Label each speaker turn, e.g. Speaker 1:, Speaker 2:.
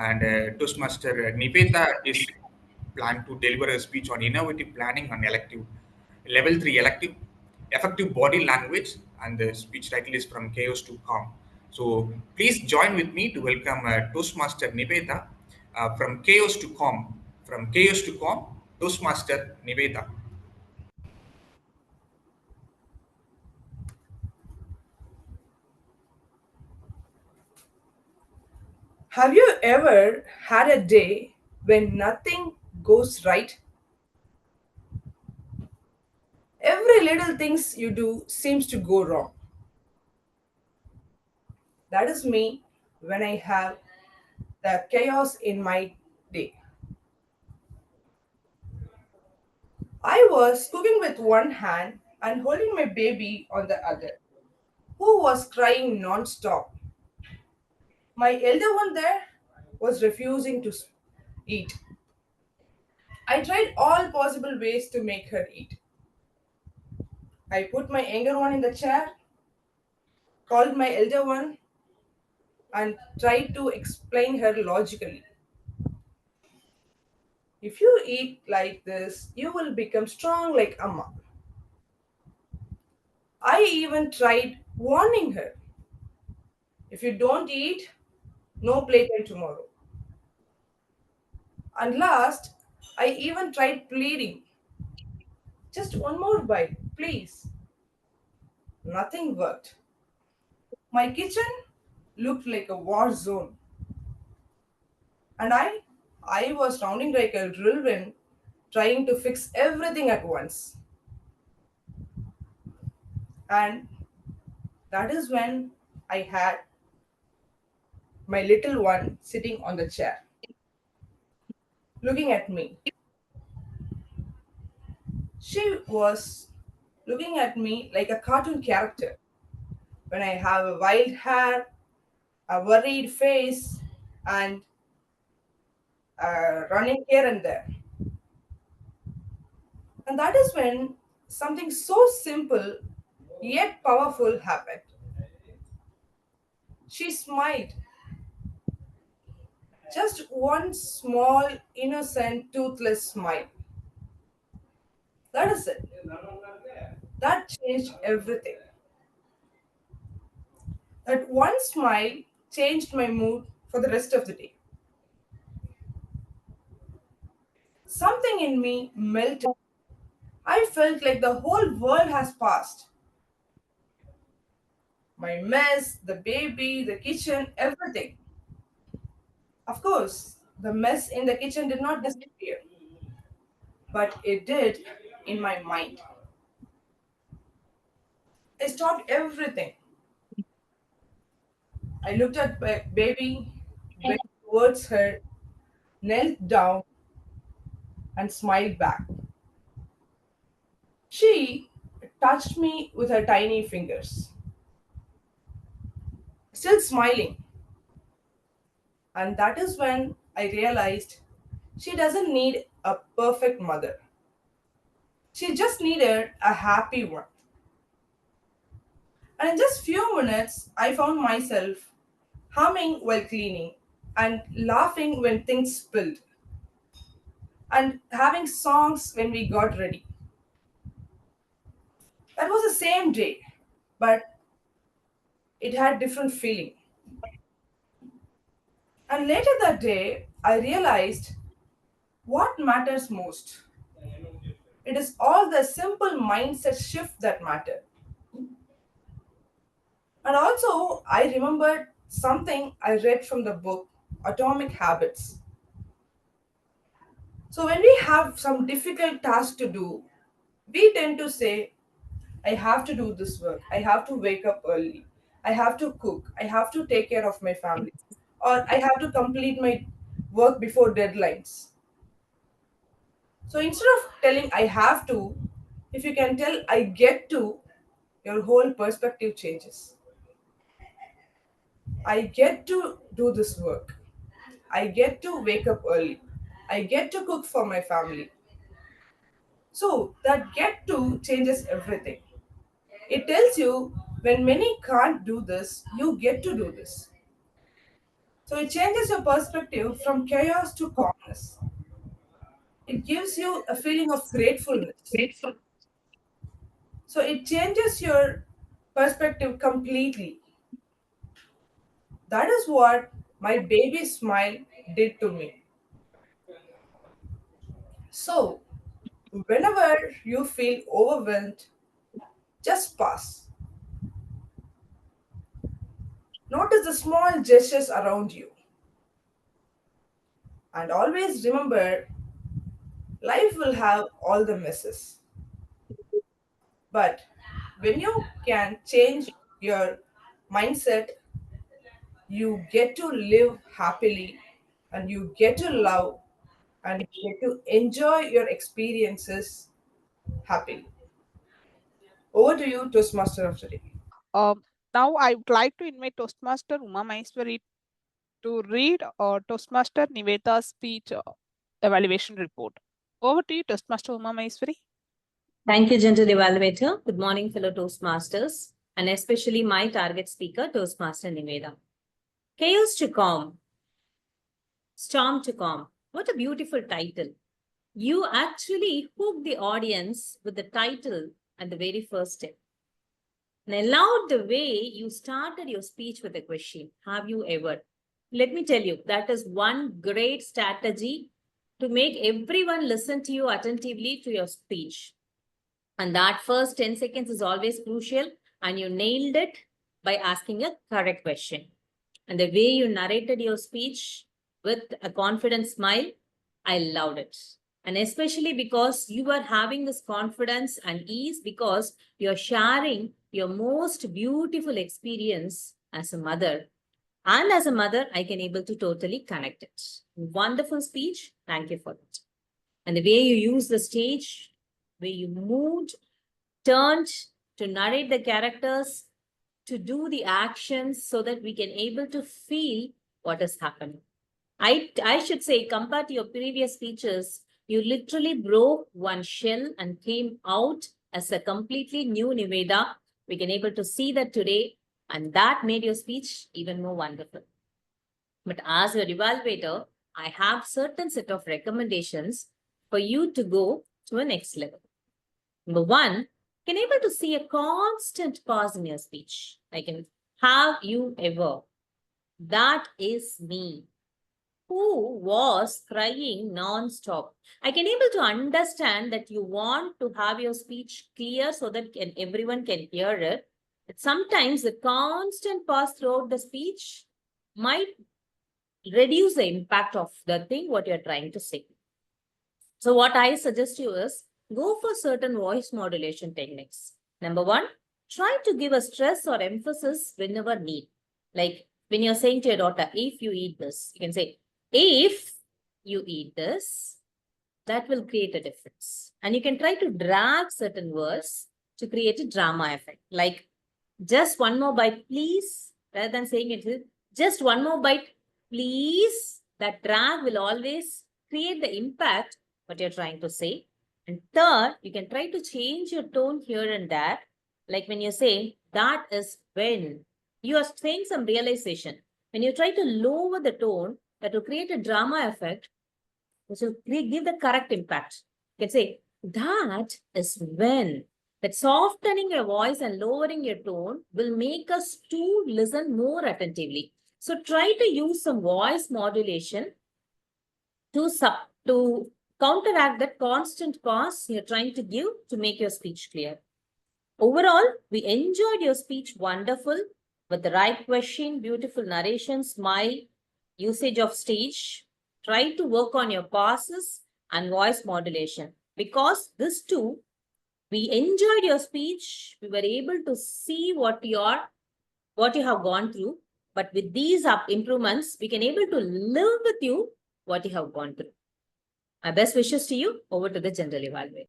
Speaker 1: And Toastmaster Nivedha is planned to deliver a speech on innovative planning on elective level 3 elective effective body language, and the speech title is From Chaos to Calm. So please join with me to welcome Toastmaster Nivedha from Chaos to Calm. From Chaos to Calm, Toastmaster Nivedha.
Speaker 2: Have you ever had a day when nothing goes right? Every little things you do seems to go wrong. That is me when I have the chaos in my day. I was cooking with one hand and holding my baby on the other, who was crying non-stop. My elder one there was refusing to eat. I tried all possible ways to make her eat. I put my younger one in the chair, called my elder one, and try to explain her logically. If you eat like this, you will become strong like Amma. I even tried warning her. If you don't eat, no playtime tomorrow. And last, I even tried pleading. Just one more bite, please. Nothing worked. My kitchen looked like a war zone. And I was sounding like a whirlwind trying to fix everything at once. And that is when I had my little one sitting on the chair, looking at me. She was looking at me like a cartoon character. When I have a wild hair, a worried face, and running here and there. And that is when something so simple yet powerful happened. She smiled, just one small, innocent, toothless smile. That is it. That changed everything. That one smile changed my mood for the rest of the day. Something in me melted. I felt like the whole world has passed. My mess, the baby, the kitchen, everything. Of course, the mess in the kitchen did not disappear, but it did in my mind. I stopped everything. I looked at my baby, went towards her, knelt down, and smiled back. She touched me with her tiny fingers, still smiling. And that is when I realized she doesn't need a perfect mother. She just needed a happy one. And in just few minutes, I found myself humming while cleaning and laughing when things spilled and having songs when we got ready. That was the same day, but it had different feeling. And later that day, I realized what matters most. It is all the simple mindset shift that matter. And also, I remembered something I read from the book Atomic Habits. So, when we have some difficult task to do, we tend to say, I have to do this work, I have to wake up early, I have to cook, I have to take care of my family, or I have to complete my work before deadlines. So, instead of telling I have to, if you can tell I get to, your whole perspective changes. I get to do this work. I get to wake up early. I get to cook for my family. So that get to changes everything. It tells you when many can't do this, you get to do this. So it changes your perspective from chaos to calmness. It gives you a feeling of gratefulness. So it changes your perspective completely. That is what my baby smile did to me. So, whenever you feel overwhelmed, just pause. Notice the small gestures around you. And always remember life will have all the messes. But when you can change your mindset, you get to live happily and you get to love and you get to enjoy your experiences happily. Over to you, Toastmaster of today.
Speaker 3: Um, Now I would like to invite Toastmaster Umamaheswari to read Toastmaster Nivedha's speech evaluation report. Over to you, Toastmaster Umamaheswari.
Speaker 4: Thank you, gentle evaluator. Good morning, fellow Toastmasters, and especially my target speaker, Toastmaster Nivedha. Chaos to calm, storm to calm. What a beautiful title. You actually hooked the audience with the title at the very first step. And I loved the way you started your speech with a question. Have you ever? Let me tell you, that is one great strategy to make everyone listen to you attentively to your speech. And that first 10 seconds is always crucial. And you nailed it by asking a correct question. And the way you narrated your speech with a confident smile, I loved it. And especially because you are having this confidence and ease because you're sharing your most beautiful experience as a mother. And as a mother, I can able to totally connect it. Wonderful speech. Thank you for it. And the way you use the stage, where you moved, turned to narrate the characters, to do the actions so that we can able to feel what is happening. I should say, compared to your previous speeches, you literally broke one shell and came out as a completely new Nivedha. We can able to see that today, and that made your speech even more wonderful. But as your evaluator, I have certain set of recommendations for you to go to a next level. Number one, can able to see a constant pause in your speech. Like, have you ever? That is me. Who was crying non-stop? I can able to understand that you want to have your speech clear so that everyone can hear it. But sometimes the constant pause throughout the speech might reduce the impact of the thing what you're trying to say. So what I suggest you is go for certain voice modulation techniques. Number one, try to give a stress or emphasis whenever need. Like when you're saying to your daughter, if you eat this, you can say, if you eat this, that will create a difference. And you can try to drag certain words to create a drama effect. Like just one more bite, please, rather than saying it, just one more bite, please. That drag will always create the impact what you're trying to say. And third, you can try to change your tone here and there. Like when you say, that is when you are saying some realization. When you try to lower the tone, that will create a drama effect, which will give the correct impact. You can say, that is when. That softening your voice and lowering your tone will make us to listen more attentively. So try to use some voice modulation to counteract that constant pause you're trying to give to make your speech clear. Overall, we enjoyed your speech wonderful with the right question, beautiful narration, smile, usage of stage. Try to work on your pauses and voice modulation because this too, we enjoyed your speech. We were able to see what you have gone through. But with these improvements, we can able to live with you what you have gone through. My best wishes to you. Over to the general evaluator.